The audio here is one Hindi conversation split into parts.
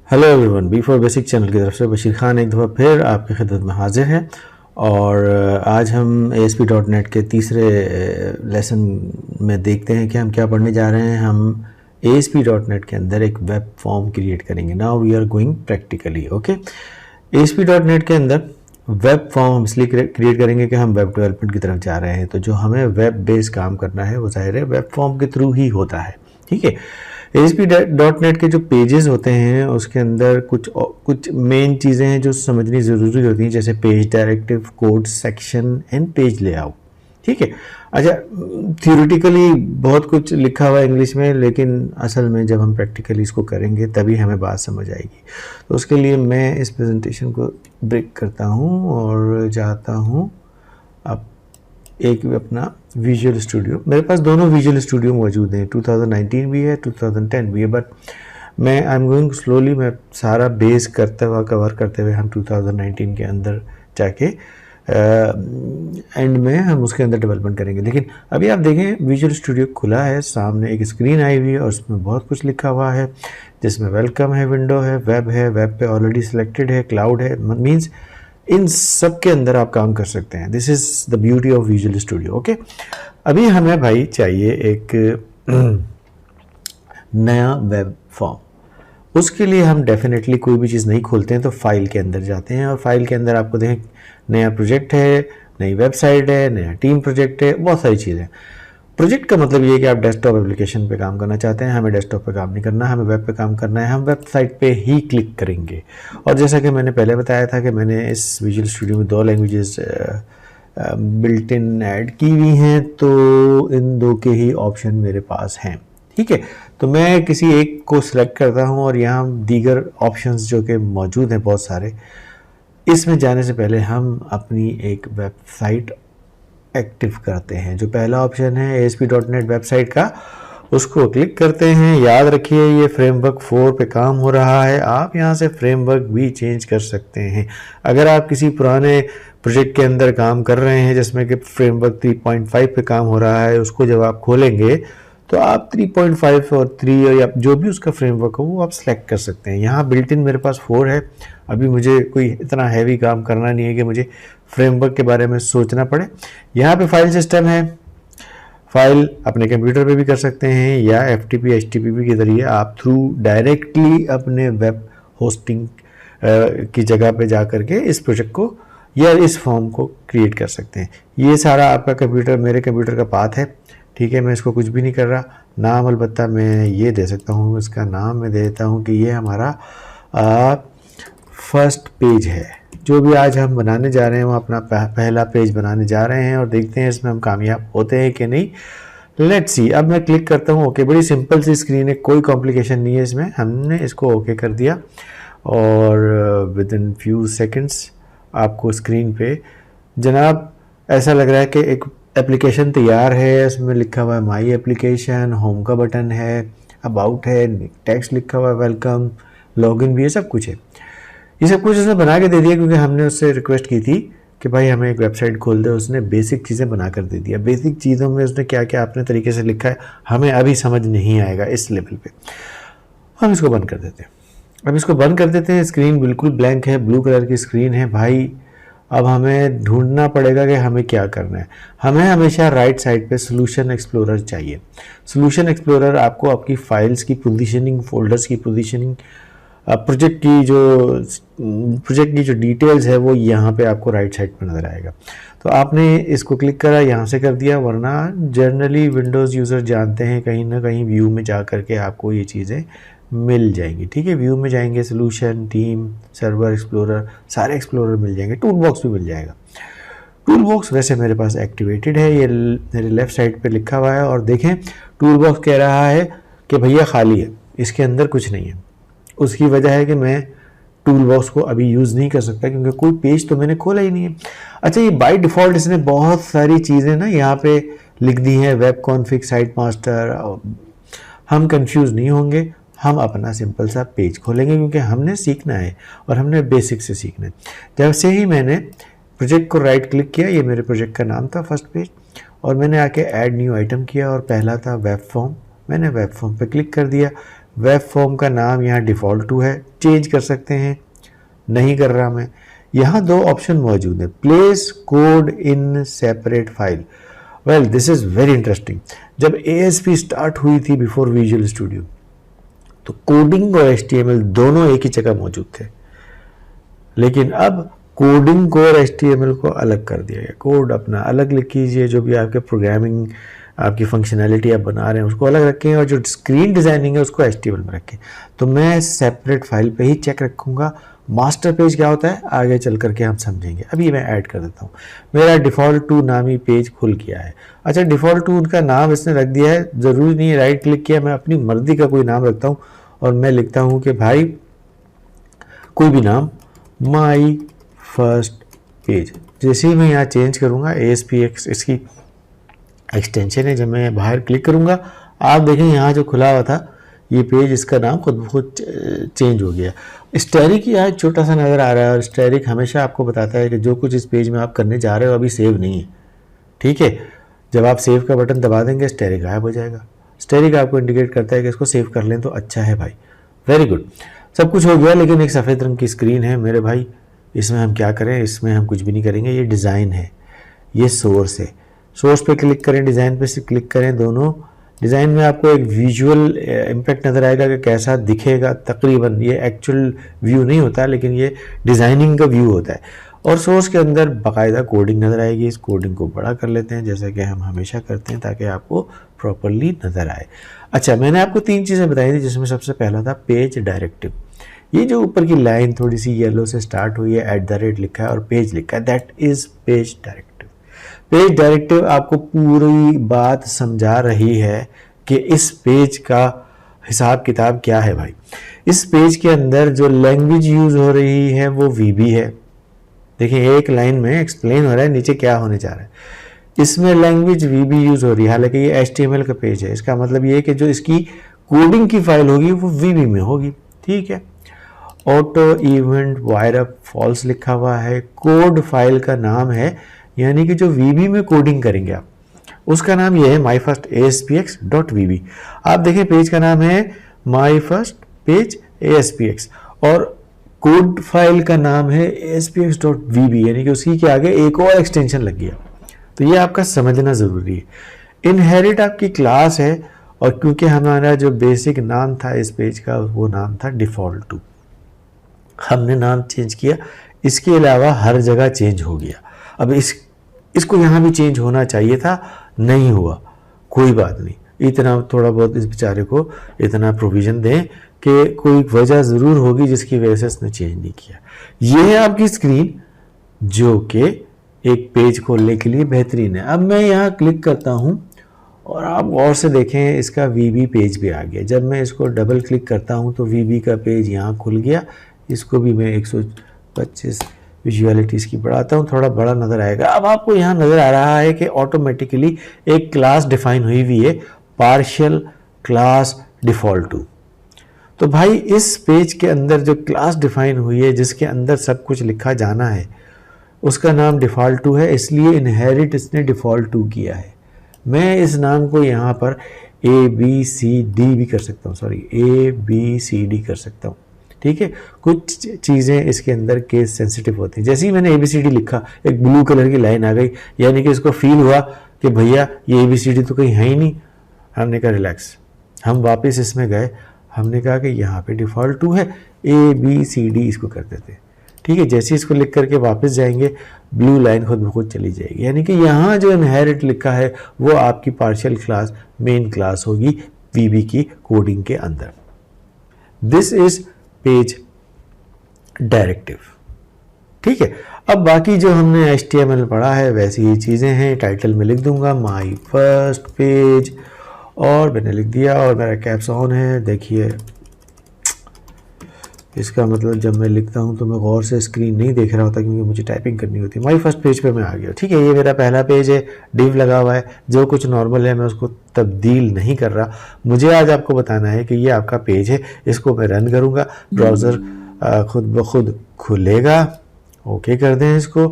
Hello everyone, B4 basic channel की तरफ से बशीर खान एक दफ़ा फिर आपकी खिदमत में हाजिर है। और आज हम ASP.NET के तीसरे लेसन में देखते हैं कि हम क्या पढ़ने जा रहे हैं। हम ASP.NET के अंदर एक वेब फॉर्म क्रिएट करेंगे। Now we are going practically. Okay, ASP.NEट के अंदर वेब फॉर्म हम इसलिए क्रिएट करेंगे कि हम वेब डेवलपमेंट की तरफ जा रहे हैं, तो जो हमें वेब बेस्ड काम करना है वो ज़ाहिर है वेब फॉर्म के थ्रू ही होता है। ठीक है, ASP.NET के जो पेजेस होते हैं उसके अंदर कुछ मेन चीज़ें हैं जो समझनी ज़रूरी होती हैं, जैसे page directive, code section and page layout. ठीक है, अच्छा, थियोरेटिकली बहुत कुछ लिखा हुआ है इंग्लिश में, लेकिन असल में जब हम प्रैक्टिकली इसको करेंगे तभी हमें बात समझ आएगी। तो उसके लिए मैं इस प्रेजेंटेशन को ब्रेक करता हूँ और जाता हूँ अब एक अपना विजुअल स्टूडियो। मेरे पास दोनों विजुअल स्टूडियो मौजूद हैं, 2019 भी है, 2010 भी है, बट मैं आई एम गोइंग स्लोली। मैं सारा बेस करते हुए कवर करते हुए हम 2019 के अंदर जाके एंड में हम उसके अंदर डेवलपमेंट करेंगे। लेकिन अभी आप देखें विजुअल स्टूडियो खुला है, सामने एक स्क्रीन आई हुई है और उसमें बहुत कुछ लिखा हुआ है, जिसमें वेलकम है, विंडो है, वेब पे ऑलरेडी सिलेक्टेड है, क्लाउड है, मीन्स इन सब के अंदर आप काम कर सकते हैं। This is the beauty of visual studio. Okay, अभी हमें भाई चाहिए एक नया वेब फॉर्म। उसके लिए हम डेफिनेटली कोई भी चीज़ नहीं खोलते हैं, तो फाइल के अंदर जाते हैं और फाइल के अंदर आपको देखें नया प्रोजेक्ट है, नई वेबसाइट है, नया टीम प्रोजेक्ट है, बहुत सारी चीज़ें। प्रोजेक्ट का मतलब ये है कि आप डेस्कटॉप एप्लीकेशन पे काम करना चाहते हैं। हमें डेस्कटॉप पे काम नहीं करना, हमें वेब पे काम करना है। हम वेबसाइट पे ही क्लिक करेंगे। और जैसा कि मैंने पहले बताया था कि मैंने इस विजुअल स्टूडियो में 2 लैंग्वेजेस बिल्ट इन ऐड की हुई हैं, तो इन 2 के ही ऑप्शन मेरे पास हैं। ठीक है, तो मैं किसी एक को सिलेक्ट करता हूँ और यहाँ दीगर ऑप्शंस जो कि मौजूद हैं बहुत सारे, इसमें जाने से पहले हम अपनी एक वेबसाइट एक्टिव करते हैं। जो पहला ऑप्शन है ASP.NET वेबसाइट का, उसको क्लिक करते हैं। याद रखिए ये फ्रेमवर्क 4 पे काम हो रहा है। आप यहाँ से फ्रेमवर्क भी चेंज कर सकते हैं। अगर आप किसी पुराने प्रोजेक्ट के अंदर काम कर रहे हैं जिसमें कि फ्रेमवर्क 3.5 पे काम हो रहा है, उसको जब आप खोलेंगे तो आप 3.5 और 3 या जो भी उसका फ्रेमवर्क हो वो आप सेलेक्ट कर सकते हैं। यहाँ बिल्ट इन मेरे पास 4 है। अभी मुझे कोई इतना हैवी काम करना नहीं है कि मुझे फ्रेमवर्क के बारे में सोचना पड़े। यहाँ पे फाइल सिस्टम है, फाइल अपने कंप्यूटर पे भी कर सकते हैं या FTP HTTP के ज़रिए आप थ्रू डायरेक्टली अपने वेब होस्टिंग की जगह पे जा करके इस प्रोजेक्ट को या इस फॉर्म को क्रिएट कर सकते हैं। ये सारा आपका कंप्यूटर, मेरे कंप्यूटर का पाथ है। ठीक है, मैं इसको कुछ भी नहीं कर रहा। नाम अलबत्ता मैं ये दे सकता हूँ, इसका नाम मैं दे देता हूँ कि ये हमारा फर्स्ट पेज है। जो भी आज हम बनाने जा रहे हैं वो अपना पहला पेज बनाने जा रहे हैं और देखते हैं इसमें हम कामयाब होते हैं कि नहीं। Let's see. अब मैं क्लिक करता हूँ ओके। बड़ी सिंपल सी स्क्रीन है, कोई कॉम्प्लिकेशन नहीं है इसमें। हमने इसको ओके कर दिया और विद इन फ्यू सेकेंड्स आपको स्क्रीन पे जनाब ऐसा लग रहा है कि एक एप्लीकेशन तैयार है। इसमें लिखा हुआ है माई एप्लीकेशन, होम का बटन है, अबाउट है, टेक्स्ट लिखा हुआ है, वेलकम, लॉगिन भी है, सब कुछ है। ये सब कुछ उसने बना के दे दिया क्योंकि हमने उससे रिक्वेस्ट की थी कि भाई हमें एक वेबसाइट खोल दे। उसने बेसिक चीज़ें बना कर दे दिया। बेसिक चीज़ों में उसने क्या क्या अपने तरीके से लिखा है हमें अभी समझ नहीं आएगा इस लेवल पे। हम इसको बंद कर देते हैं। अब इसको बंद कर देते हैं। स्क्रीन बिल्कुल ब्लैंक है, ब्लू कलर की स्क्रीन है भाई। अब हमें ढूंढना पड़ेगा कि हमें क्या करना है। हमें हमेशा राइट साइड पे सोल्यूशन एक्सप्लोरर चाहिए। सोल्यूशन एक्सप्लोरर आपको आपकी फाइल्स की पोजीशनिंग, फोल्डर्स की पोजीशनिंग, प्रोजेक्ट की जो डिटेल्स है वो यहाँ पे आपको राइट साइड पर नज़र आएगा। तो आपने इसको क्लिक करा, यहाँ से कर दिया, वरना जनरली विंडोज़ यूज़र जानते हैं कहीं ना कहीं व्यू में जा करके आपको ये चीज़ें मिल जाएंगी। ठीक है, व्यू में जाएंगे, सोल्यूशन, टीम, सर्वर एक्सप्लोरर, सारे एक्सप्लोरर मिल जाएंगे, टूल बॉक्स भी मिल जाएगा। टूल बॉक्स वैसे मेरे पास एक्टिवेटेड है, ये मेरे लेफ़्ट साइड पे लिखा हुआ है और देखें टूल बॉक्स कह रहा है कि भैया खाली है, इसके अंदर कुछ नहीं है। उसकी वजह है कि मैं टूल बॉक्स को अभी यूज़ नहीं कर सकता क्योंकि कोई पेज तो मैंने खोला ही नहीं है। अच्छा, ये बाय डिफ़ॉल्ट इसने बहुत सारी चीज़ें ना यहाँ पे लिख दी हैं, वेब कॉन्फ़िग, साइट मास्टर। हम कंफ्यूज नहीं होंगे, हम अपना सिंपल सा पेज खोलेंगे क्योंकि हमने सीखना है और हमने बेसिक से सीखना है। जब से ही मैंने प्रोजेक्ट को राइट क्लिक किया, ये मेरे प्रोजेक्ट का नाम था फर्स्ट पेज, और मैंने आके ऐड न्यू आइटम किया और पहला था वेब फॉर्म। मैंने वेब फॉर्म पे क्लिक कर दिया। वेब फॉर्म का नाम यहाँ डिफ़ॉल्ट टू है, चेंज कर सकते हैं, नहीं कर रहा मैं। यहाँ दो ऑप्शन मौजूद हैं, place code in separate file. Well this is very interesting. जब ASP स्टार्ट हुई थी बिफोर विजुअल स्टूडियो, तो कोडिंग और HTML दोनों एक ही जगह मौजूद थे, लेकिन अब कोडिंग को और HTML को अलग कर दिया गया। कोड अपना अलग लिख कीजिए, जो भी आपके प्रोग्रामिंग आपकी फंक्शनैलिटी आप बना रहे हैं उसको अलग रखें, और जो स्क्रीन डिज़ाइनिंग है उसको HTML में रखें। तो मैं सेपरेट फाइल पे ही चेक रखूँगा। मास्टर पेज क्या होता है आगे चल करके हम समझेंगे, अभी मैं ऐड कर देता हूँ। मेरा डिफ़ॉल्ट टू नामी पेज खुल गया है। अच्छा, डिफ़ॉल्ट टू उनका नाम इसने रख दिया है, ज़रूरी नहीं है राइट क्लिक किया, मैं अपनी मर्ज़ी का कोई नाम रखता हूँ और मैं लिखता हूँ कि भाई कोई भी नाम, माई फर्स्ट पेज। जैसे ही मैं यहाँ चेंज करूँगा, ASPX इसकी एक्सटेंशन है, जब मैं बाहर क्लिक करूँगा आप देखें यहाँ जो खुला हुआ था ये पेज, इसका नाम खुद ब खुद चेंज हो गया। स्टैरिक यहाँ छोटा सा नज़र आ रहा है, और स्टैरिक हमेशा आपको बताता है कि जो कुछ इस पेज में आप करने जा रहे हो अभी सेव नहीं है, ठीक है। जब आप सेव का बटन दबा देंगे स्टैरिक गायब हो जाएगा। स्टैरिक आपको इंडिकेट करता है कि इसको सेव कर लें तो अच्छा है भाई। वेरी गुड, सब कुछ हो गया, लेकिन एक सफ़ेद रंग की स्क्रीन है मेरे भाई। इसमें हम क्या करें, इसमें हम कुछ भी नहीं करेंगे। ये डिज़ाइन है, ये सोर्स है। सोर्स पे क्लिक करें, डिज़ाइन पे से क्लिक करें, दोनों। डिज़ाइन में आपको एक विजुअल इम्पैक्ट नज़र आएगा कि कैसा दिखेगा तकरीबन। ये एक्चुअल व्यू नहीं होता, लेकिन ये डिज़ाइनिंग का व्यू होता है। और सोर्स के अंदर बाकायदा कोडिंग नज़र आएगी। इस कोडिंग को बड़ा कर लेते हैं जैसा कि हम हमेशा करते हैं, ताकि आपको प्रॉपरली नज़र आए। अच्छा, मैंने आपको 3 चीज़ें बताई थी, जिसमें सबसे पहला था पेज डायरेक्टिव। ये जो ऊपर की लाइन थोड़ी सी येलो से स्टार्ट हुई है, @ लिखा है और पेज लिखा है, that is page directive. Page directive आपको पूरी बात समझा रही है कि इस पेज का हिसाब किताब क्या है भाई। इस पेज के अंदर जो लैंग्वेज यूज़ हो रही है वो VB है। देखिए एक लाइन में एक्सप्लेन हो रहा है नीचे क्या होने जा रहा है। इसमें लैंग्वेज VB यूज़ हो रही है, हालांकि ये HTML का पेज है। इसका मतलब ये है कि जो इसकी कोडिंग की फाइल होगी वो VB में होगी, ठीक है। Auto event wire up false लिखा हुआ है, कोड फाइल का नाम है, यानी कि जो VB में कोडिंग करेंगे आप उसका नाम ये है माई फर्स्ट ASPX.VB। आप देखें पेज का नाम है माई फर्स्ट पेज ASPX, और कोड फाइल का नाम है ASPX.VB, यानी कि उसी के आगे एक और एक्सटेंशन लग गया। तो ये आपका समझना ज़रूरी है। इनहेरिट आपकी क्लास है, और क्योंकि हमारा जो बेसिक नाम था इस पेज का वो नाम था डिफ़ॉल्ट टू, हमने नाम चेंज किया। इसके अलावा हर जगह चेंज हो गया। अब इसको यहाँ भी चेंज होना चाहिए था, नहीं हुआ, कोई बात नहीं। इतना थोड़ा बहुत इस बेचारे को इतना प्रोविज़न दें कि कोई वजह ज़रूर होगी जिसकी वजह से इसने चेंज नहीं किया। ये है आपकी स्क्रीन, जो कि एक पेज खोलने के लिए बेहतरीन है। अब मैं यहाँ क्लिक करता हूँ और आप गौर से देखें इसका VB पेज भी आ गया। जब मैं इसको डबल क्लिक करता हूँ तो VB का पेज यहाँ खुल गया। इसको भी मैं 125 विजुअलिटी इसकी बढ़ाता हूँ, थोड़ा बड़ा नज़र आएगा। अब आपको यहाँ नज़र आ रहा है कि ऑटोमेटिकली एक क्लास डिफाइन हुई हुई है, पार्शियल क्लास डिफ़ॉल्ट टू। तो भाई इस पेज के अंदर जो क्लास डिफाइन हुई है, जिसके अंदर सब कुछ लिखा जाना है, उसका नाम डिफ़ॉल्ट टू है, इसलिए इनहेरिट इसने डिफ़ॉल्ट टू किया है। मैं इस नाम को यहाँ पर ABCD भी कर सकता हूँ, सॉरी ABCD कर सकता हूँ, ठीक है। कुछ चीज़ें इसके अंदर केस सेंसिटिव होती हैं। जैसे ही मैंने ABCD लिखा एक ब्लू कलर की लाइन आ गई, यानी कि इसको फील हुआ कि भैया ये ABCD तो कहीं है ही नहीं। हमने कहा रिलैक्स, हम वापस इसमें गए, हमने कहा कि यहाँ पे डिफ़ॉल्ट टू है, ABCD इसको कर देते, ठीक है। जैसे इसको लिख करके वापस जाएंगे, ब्लू लाइन खुद ब खुद चली जाएगी, यानी कि यहाँ जो इनहेरिट लिखा है वो आपकी पार्शियल क्लास मेन क्लास होगी VB की कोडिंग के अंदर। दिस इज पेज डायरेक्टिव, ठीक है। अब बाकी जो हमने HTML पढ़ा है वैसी ही चीज़ें हैं। टाइटल में लिख दूंगा माई फर्स्ट पेज, और मैंने लिख दिया, और मेरा कैप्स ऑन है। देखिए इसका मतलब जब मैं लिखता हूँ तो मैं गौर से स्क्रीन नहीं देख रहा होता, क्योंकि मुझे टाइपिंग करनी होती है। माई फर्स्ट पेज पे मैं आ गया, ठीक है। ये मेरा पहला पेज है, डिव लगा हुआ है, जो कुछ नॉर्मल है मैं उसको तब्दील नहीं कर रहा। मुझे आज आपको बताना है कि ये आपका पेज है, इसको मैं रन करूँगा, ब्राउज़र खुद ब खुद खुलेगा। ओके कर दें इसको,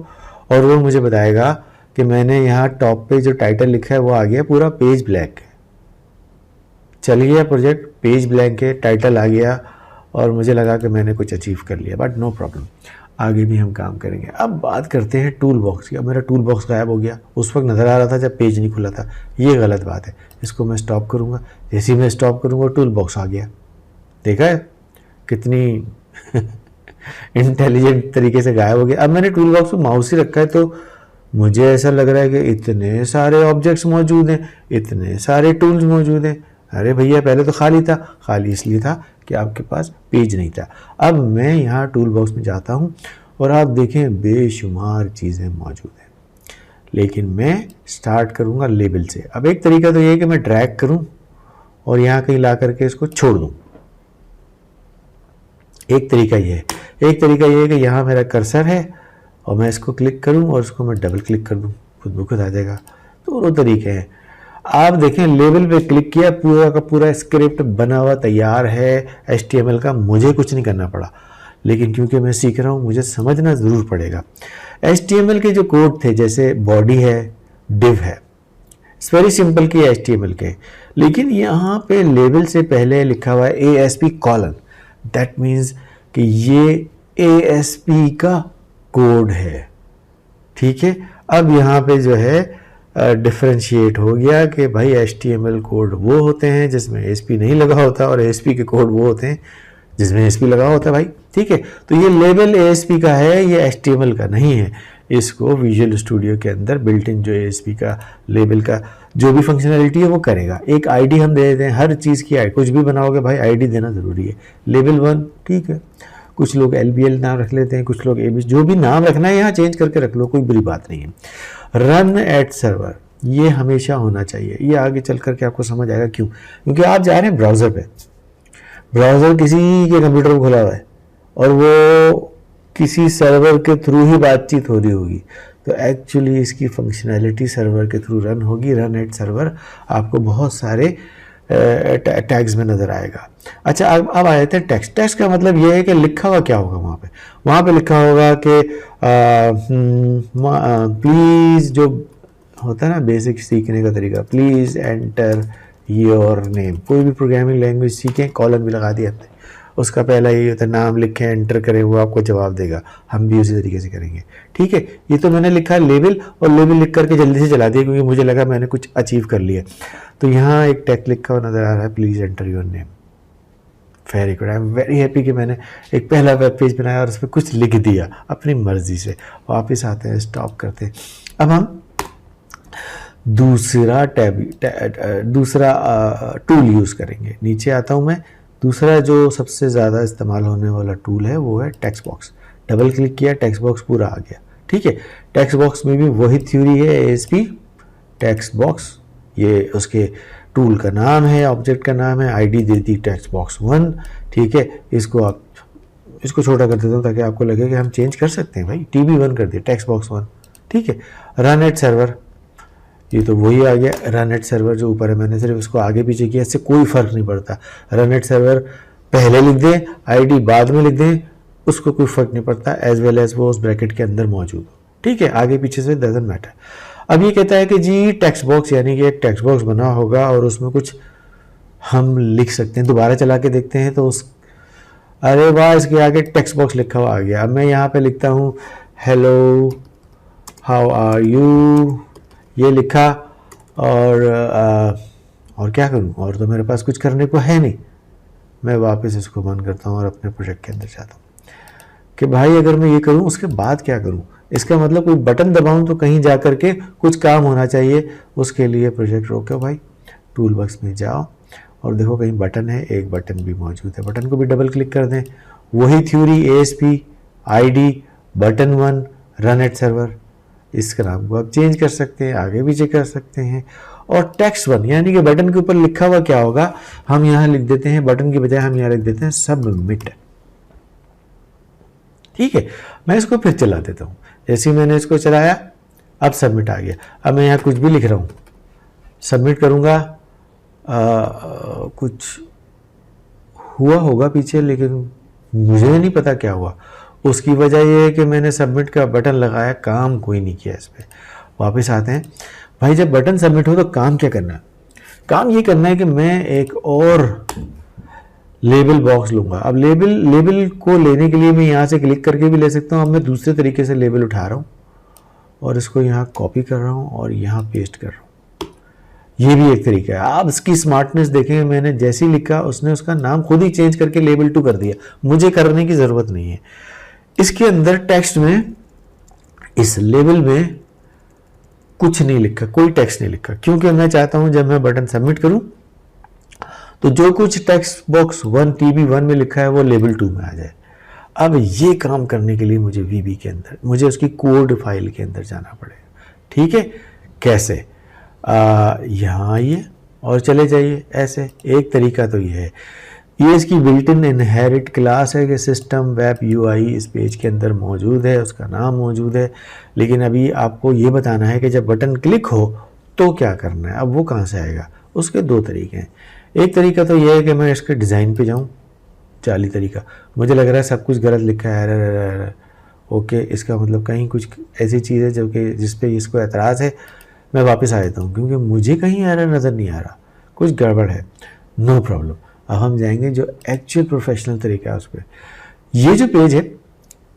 और वो मुझे बताएगा कि मैंने यहाँ टॉप पे जो टाइटल लिखा है वो आ गया, पूरा पेज ब्लैक है, चल गया प्रोजेक्ट, पेज ब्लैंक है, टाइटल आ गया और मुझे लगा कि मैंने कुछ अचीव कर लिया, बट नो प्रॉब्लम, आगे भी हम काम करेंगे। अब बात करते हैं टूल बॉक्स की। अब मेरा टूल बॉक्स गायब हो गया, उस वक्त नज़र आ रहा था जब पेज नहीं खुला था, ये गलत बात है। इसको मैं स्टॉप करूँगा, जैसे ही मैं स्टॉप करूँगा टूल बॉक्स आ गया। देखा है कितनी इंटेलिजेंट तरीके से गायब हो गया। अब मैंने टूल बॉक्स में माउस ही रखा है तो मुझे ऐसा लग रहा है कि इतने सारे ऑब्जेक्ट्स मौजूद हैं, इतने सारे टूल्स मौजूद हैं। अरे भैया पहले तो खाली था, खाली इसलिए था कि आपके पास पेज नहीं था। अब मैं यहाँ टूल बॉक्स में जाता हूँ और आप देखें बेशुमार चीज़ें मौजूद हैं, लेकिन मैं स्टार्ट करूँगा लेबल से। अब एक तरीका तो ये है कि मैं ड्रैग करूँ और यहाँ कहीं ला करके इसको छोड़ दूँ, एक तरीका ये है। एक तरीका ये है कि यहाँ मेरा कर्सर है और मैं इसको क्लिक करूँ और इसको मैं डबल क्लिक कर दूँ, खुद ब खुद आ जाएगा। दोनों तरीके हैं। आप देखें लेबल पे क्लिक किया, पूरा का पूरा स्क्रिप्ट बना हुआ तैयार है HTML का, मुझे कुछ नहीं करना पड़ा। लेकिन क्योंकि मैं सीख रहा हूँ मुझे समझना ज़रूर पड़ेगा। HTML के जो कोड थे, जैसे बॉडी है, डिव है, इट्स वेरी सिंपल की HTML के, लेकिन यहाँ पे लेबल से पहले लिखा हुआ है ASP कॉलन। दैट मीन्स कि ये ASP का कोड है, ठीक है। अब यहाँ पे जो है डिफ्रेंशिएट हो गया कि भाई HTML कोड वो होते हैं जिसमें ASP नहीं लगा होता और ASP के कोड वो होते हैं जिसमें ASP लगा होता है भाई, ठीक है। तो ये लेबल ASP का है, ये HTML का नहीं है। इसको विजुअल स्टूडियो के अंदर बिल्ट इन जो ASP का लेबल का जो भी फंक्शनैलिटी है वो करेगा। एक आईडी हम दे देते हैं, हर चीज़ की कुछ भी बनाओगे भाई आईडी देना ज़रूरी है। लेबल 1, ठीक है। कुछ लोग LBL नाम रख लेते हैं, कुछ लोग ABC, जो भी नाम रखना है यहाँ चेंज करके रख लो, कोई बुरी बात नहीं है। रन एट सर्वर ये हमेशा होना चाहिए, ये आगे चल करके आपको समझ आएगा क्यों। क्योंकि आप जा रहे हैं ब्राउज़र पे, ब्राउज़र किसी के कंप्यूटर में खुला हुआ है और वो किसी सर्वर के थ्रू ही बातचीत हो रही होगी, तो एक्चुअली इसकी फंक्शनैलिटी सर्वर के थ्रू रन होगी। रन एट सर्वर आपको बहुत सारे टैग्स में नज़र आएगा। अच्छा, अब आ जाते हैं टेक्स्ट। टेक्स्ट का मतलब ये है कि लिखा हुआ क्या होगा वहाँ पे लिखा होगा कि प्लीज़, जो होता है ना बेसिक सीखने का तरीका, प्लीज़ एंटर योर नेम। कोई भी प्रोग्रामिंग लैंग्वेज सीखें, कॉलन भी लगा दिया हमने, उसका पहला ये होता है नाम लिखें, एंटर करें, वो आपको जवाब देगा। हम भी उसी तरीके से करेंगे, ठीक है। ये तो मैंने लिखा लेबल, और लेबल लिख करके जल्दी से चला दिया क्योंकि मुझे लगा मैंने कुछ अचीव कर लिया। तो यहाँ एक टेक्स्ट लिखा हुआ नज़र आ रहा है, please enter your name. Very good, I am very happy कि मैंने एक पहला वेब पेज बनाया और उस पर कुछ लिख दिया अपनी मर्जी से। वापस आते हैं, स्टॉप करते हैं। अब हम दूसरा टूल यूज़ करेंगे। नीचे आता हूँ मैं। दूसरा जो सबसे ज़्यादा इस्तेमाल होने वाला टूल है वो है टेक्स्ट बॉक्स। डबल क्लिक किया, टेक्स्ट बॉक्स पूरा आ गया, ठीक है। टेक्स्ट बॉक्स में भी वही थ्योरी है, ASP टेक्स्ट बॉक्स, ये उसके टूल का नाम है, ऑब्जेक्ट का नाम है, ID देती टेक्स्ट बॉक्स 1, ठीक है। इसको छोटा कर देता हूँ ताकि आपको लगे कि हम चेंज कर सकते हैं भाई। TB1 कर दिया, टेक्स्ट बॉक्स 1, ठीक है। रन एट सर्वर, ये तो वही आ गया। रन एट सर्वर जो ऊपर है, मैंने सिर्फ इसको आगे पीछे किया, इससे कोई फ़र्क नहीं पड़ता। रन एट सर्वर पहले लिख दें, ID बाद में लिख दें, उसको कोई फ़र्क नहीं पड़ता, एज वेल एज वो उस ब्रैकेट के अंदर मौजूद हो, ठीक है। आगे पीछे से डजंट मैटर। अब ये कहता है कि जी टेक्स्ट बॉक्स, यानी कि एक टेक्स्ट बॉक्स बना होगा और उसमें कुछ हम लिख सकते हैं। दोबारा चला के देखते हैं तो अरे वाह, इसके आगे टेक्स्ट बॉक्स लिखा हुआ आ गया। अब मैं यहाँ पे लिखता हूँ हेलो हाउ आर यू, ये लिखा, और क्या करूँ, और तो मेरे पास कुछ करने को है नहीं। मैं वापस इसको बंद करता हूँ और अपने प्रोजेक्ट के अंदर जाता हूँ कि भाई अगर मैं ये करूँ उसके बाद क्या करूँ। इसका मतलब कोई बटन दबाऊँ तो कहीं जा कर के कुछ काम होना चाहिए। उसके लिए प्रोजेक्ट रोको भाई, टूल बॉक्स में जाओ और देखो कहीं बटन है, एक बटन भी मौजूद है, बटन को भी डबल क्लिक कर दें। वही theory, ASP ID button 1 run at server, इसका नाम को आप चेंज कर सकते हैं, आगे पीछे कर सकते हैं। और टेक्स्ट 1 यानी कि बटन के ऊपर लिखा हुआ क्या होगा, हम यहाँ लिख देते हैं, बटन की बजाय हम यहाँ लिख देते हैं सबमिट, ठीक है। मैं इसको फिर चला देता हूँ। जैसे ही मैंने इसको चलाया, अब सबमिट आ गया। अब मैं यहाँ कुछ भी लिख रहा हूँ, सबमिट करूँगा, कुछ हुआ होगा पीछे, लेकिन मुझे नहीं पता क्या हुआ। उसकी वजह यह है कि मैंने सबमिट का बटन लगाया, काम कोई नहीं किया इस पर। वापस आते हैं भाई, जब बटन सबमिट हो तो काम क्या करना है। काम ये करना है कि मैं एक और लेबल बॉक्स लूंगा। अब लेबल को लेने के लिए मैं यहाँ से क्लिक करके भी ले सकता हूँ। अब मैं दूसरे तरीके से लेबल उठा रहा हूँ और इसको यहाँ कॉपी कर रहा हूँ और यहाँ पेस्ट कर रहा हूँ। ये भी एक तरीका है। आप इसकी स्मार्टनेस देखें, मैंने जैसे ही लिखा उसने उसका नाम खुद ही चेंज करके लेबल 2 कर दिया, मुझे करने की ज़रूरत नहीं है। इसके अंदर टेक्स्ट में, इस लेबल में कुछ नहीं लिखा, कोई टेक्स्ट नहीं लिखा, क्योंकि मैं चाहता हूं जब मैं बटन सबमिट करूं तो जो कुछ टेक्स्ट बॉक्स 1 TB1 में लिखा है वो लेबल 2 में आ जाए। अब ये काम करने के लिए मुझे VB के अंदर, मुझे उसकी कोड फाइल के अंदर जाना पड़ेगा। ठीक है, कैसे? यहाँ आइए और चले जाइए ऐसे। एक तरीका तो ये है, ये इसकी बिल्ट इन इनहेरिट क्लास है कि सिस्टम वेब UI इस पेज के अंदर मौजूद है, उसका नाम मौजूद है। लेकिन अभी आपको ये बताना है कि जब बटन क्लिक हो तो क्या करना है। अब वो कहाँ से आएगा? उसके 2 तरीके हैं। एक तरीका तो ये है कि मैं इसके डिज़ाइन पे जाऊँ, जाली तरीका। मुझे लग रहा है सब कुछ गलत लिखा है, एरर। ओके, इसका मतलब कहीं कुछ ऐसी चीज़ है जो कि जिस पे इसको एतराज़ है। मैं वापस आ जाता हूँ क्योंकि मुझे कहीं एरर नज़र नहीं आ रहा, कुछ गड़बड़ है। नो प्रॉब्लम, अब हम जाएंगे जो एक्चुअल प्रोफेशनल तरीका है उस पर। ये जो पेज है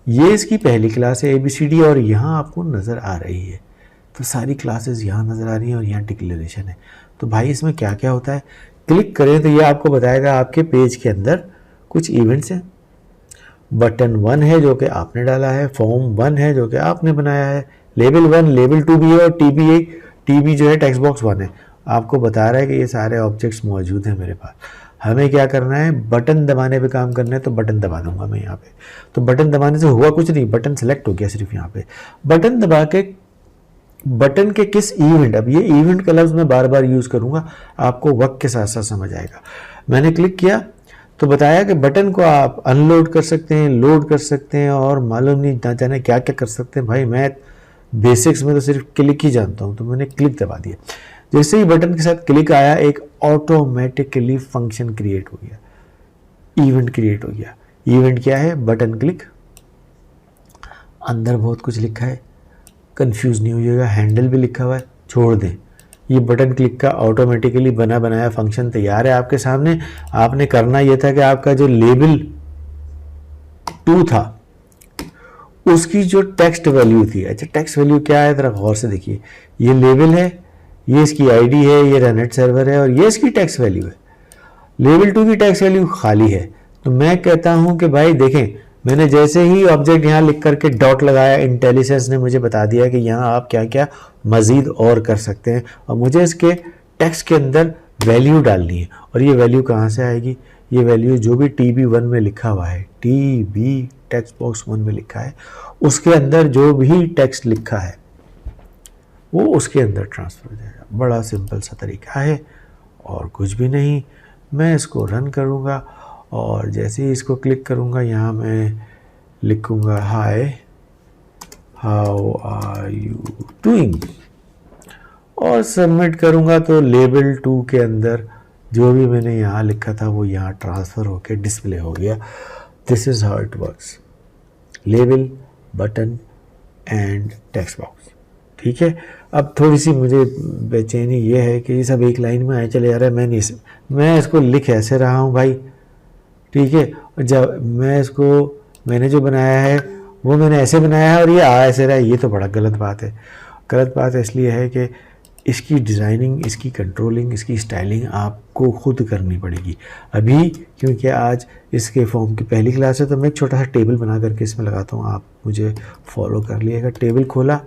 ये इसकी पहली क्लास है ABCD और यहाँ आपको नज़र आ रही है, तो सारी क्लासेस यहाँ नज़र आ रही हैं और यहाँ डिक्लेरेशन है। तो भाई इसमें क्या क्या होता है, क्लिक करें तो ये आपको बताएगा आपके पेज के अंदर कुछ इवेंट्स हैं। बटन 1 है जो कि आपने डाला है, फॉर्म 1 है जो कि आपने बनाया है, लेबल 1, लेबल 2 भी है और TB जो है टेक्स्ट बॉक्स 1 है। आपको बता रहा है कि ये सारे ऑब्जेक्ट्स मौजूद हैं मेरे पास। हमें क्या करना है, बटन दबाने पे काम करना है, तो बटन दबा दूंगा मैं यहाँ पे। तो बटन दबाने से हुआ कुछ नहीं, बटन सेलेक्ट हो गया सिर्फ यहाँ पे। बटन दबा के बटन के किस इवेंट, अब ये इवेंट का लफ्ज़ मैं बार बार यूज़ करूँगा, आपको वक्त के साथ साथ समझ आएगा। मैंने क्लिक किया तो बताया कि बटन को आप अनलोड कर सकते हैं, लोड कर सकते हैं और मालूम नहीं ना जाने क्या क्या कर सकते हैं। भाई मैं बेसिक्स में तो सिर्फ क्लिक ही जानता हूँ, तो मैंने क्लिक दबा दिया। जैसे ही बटन के साथ क्लिक आया एक ऑटोमेटिकली फंक्शन क्रिएट हो गया, इवेंट क्रिएट हो गया। इवेंट क्या है? Button click. अंदर बहुत कुछ लिखा है, कंफ्यूज नहीं होइएगा, हैंडल भी लिखा हुआ है, छोड़ दें। ये बटन क्लिक का ऑटोमेटिकली बना बनाया फंक्शन तैयार है आपके सामने। आपने करना यह था कि आपका जो लेबल 2 था उसकी जो टेक्स्ट वैल्यू थी, अच्छा टेक्स्ट वैल्यू क्या है जरा गौर से देखिए। ये लेबल है, ये इसकी आईडी है, ये रननेट सर्वर है और ये इसकी टेक्स्ट वैल्यू है। लेवल 2 की टेक्स्ट वैल्यू खाली है। तो मैं कहता हूं कि भाई देखें, मैंने जैसे ही ऑब्जेक्ट यहाँ लिख करके डॉट लगाया, इंटेलिजेंस ने मुझे बता दिया कि यहाँ आप क्या क्या मज़ीद और कर सकते हैं और मुझे इसके टेक्स्ट के अंदर वैल्यू डालनी है। और ये वैल्यू कहाँ से आएगी? ये वैल्यू जो भी TB1 में लिखा हुआ है, TB टेक्स्ट बॉक्स 1 में लिखा है, उसके अंदर जो भी टेक्स्ट लिखा है वो उसके अंदर ट्रांसफ़र हो जाएगा। बड़ा सिंपल सा तरीका है और कुछ भी नहीं। मैं इसको रन करूँगा और जैसे ही इसको क्लिक करूँगा यहाँ मैं लिखूँगा hi how are you doing और सबमिट करूँगा। तो लेबल 2 के अंदर जो भी मैंने यहाँ लिखा था वो यहाँ ट्रांसफ़र होकर डिस्प्ले हो गया। This is how it works, label, button and text box. ठीक है, अब थोड़ी सी मुझे बेचैनी ये है कि ये सब एक लाइन में आए चले जा रहा है। मैं इसको लिख ऐसे रहा हूँ भाई, ठीक है। जब मैंने जो बनाया है वो मैंने ऐसे बनाया है और ये आ ऐसे रहा है, ये तो बड़ा गलत बात है। गलत बात इसलिए है कि इसकी डिज़ाइनिंग, इसकी कंट्रोलिंग, इसकी स्टाइलिंग आपको खुद करनी पड़ेगी अभी, क्योंकि आज इसके फॉर्म की पहली क्लास है। तो मैं एक छोटा सा टेबल बना करके इसमें लगाता हूँ, आप मुझे फॉलो कर लिएगा। टेबल खोला,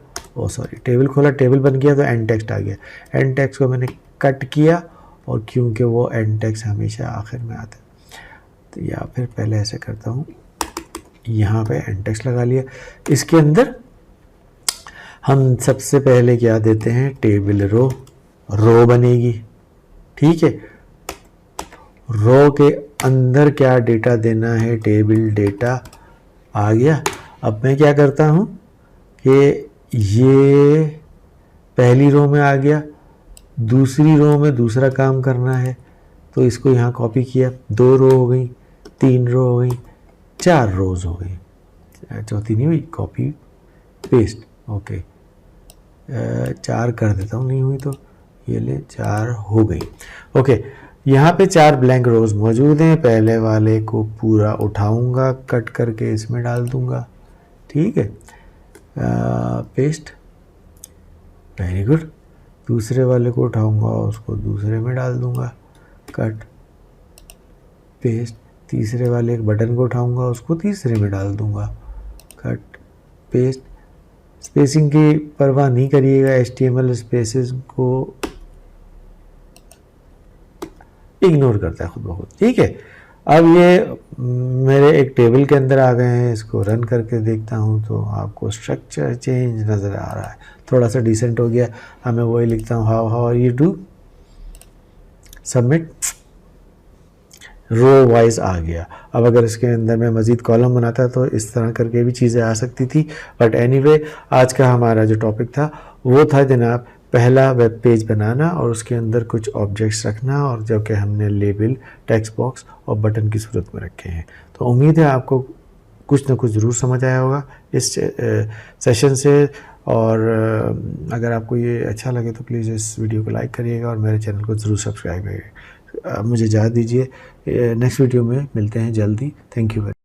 टेबल खोला, टेबल बन गया तो एंड टेक्स्ट आ गया। एंड टेक्स्ट को मैंने कट किया और क्योंकि वो एंड टेक्स्ट हमेशा आखिर में आता है तो या फिर पहले ऐसे करता हूँ, यहाँ पे एंड टेक्स्ट लगा लिया। इसके अंदर हम सबसे पहले क्या देते हैं, टेबल रो बनेगी। ठीक है, रो के अंदर क्या डेटा देना है, टेबल डेटा आ गया। अब मैं क्या करता हूँ कि ये पहली रो में आ गया, दूसरी रो में दूसरा काम करना है तो इसको यहाँ कॉपी किया, 2 रो हो गई, 3 रो हो गई, 4 रोज़ हो गई, चौथी नहीं हुई, कॉपी पेस्ट। ओके, 4 कर देता हूँ, नहीं हुई तो ये ले 4 हो गई। ओके, यहाँ पे 4 ब्लैंक रोज मौजूद हैं। पहले वाले को पूरा उठाऊंगा, कट करके इसमें डाल दूंगा, ठीक है, पेस्ट, वेरी गुड। दूसरे वाले को उठाऊंगा, उसको दूसरे में डाल दूंगा, कट, पेस्ट। तीसरे वाले एक बटन को उठाऊंगा, उसको तीसरे में डाल दूंगा, कट, पेस्ट। स्पेसिंग की परवाह नहीं करिएगा, HTML स्पेसेस को इग्नोर करता है खुद ब खुद, ठीक है। अब ये मेरे एक टेबल के अंदर आ गए हैं। इसको रन करके देखता हूँ तो आपको स्ट्रक्चर चेंज नज़र आ रहा है, थोड़ा सा डिसेंट हो गया। अब मैं वही लिखता हूँ, how are you do, submit, row wise आ गया। अब अगर इसके अंदर मैं मज़ीद कॉलम बनाता तो इस तरह करके भी चीज़ें आ सकती थी, बट एनीवे आज का हमारा जो टॉपिक था वो था जनाब पहला वेब पेज बनाना और उसके अंदर कुछ ऑब्जेक्ट्स रखना, और जो कि हमने लेबल, टेक्स्ट बॉक्स और बटन की सूरत में रखे हैं। तो उम्मीद है आपको कुछ ना कुछ ज़रूर समझ आया होगा इस सेशन से, और अगर आपको ये अच्छा लगे तो प्लीज़ इस वीडियो को लाइक करिएगा और मेरे चैनल को ज़रूर सब्सक्राइब करिएगा। मुझे इजाज़त दीजिए, नेक्स्ट वीडियो में मिलते हैं जल्दी। Thank you.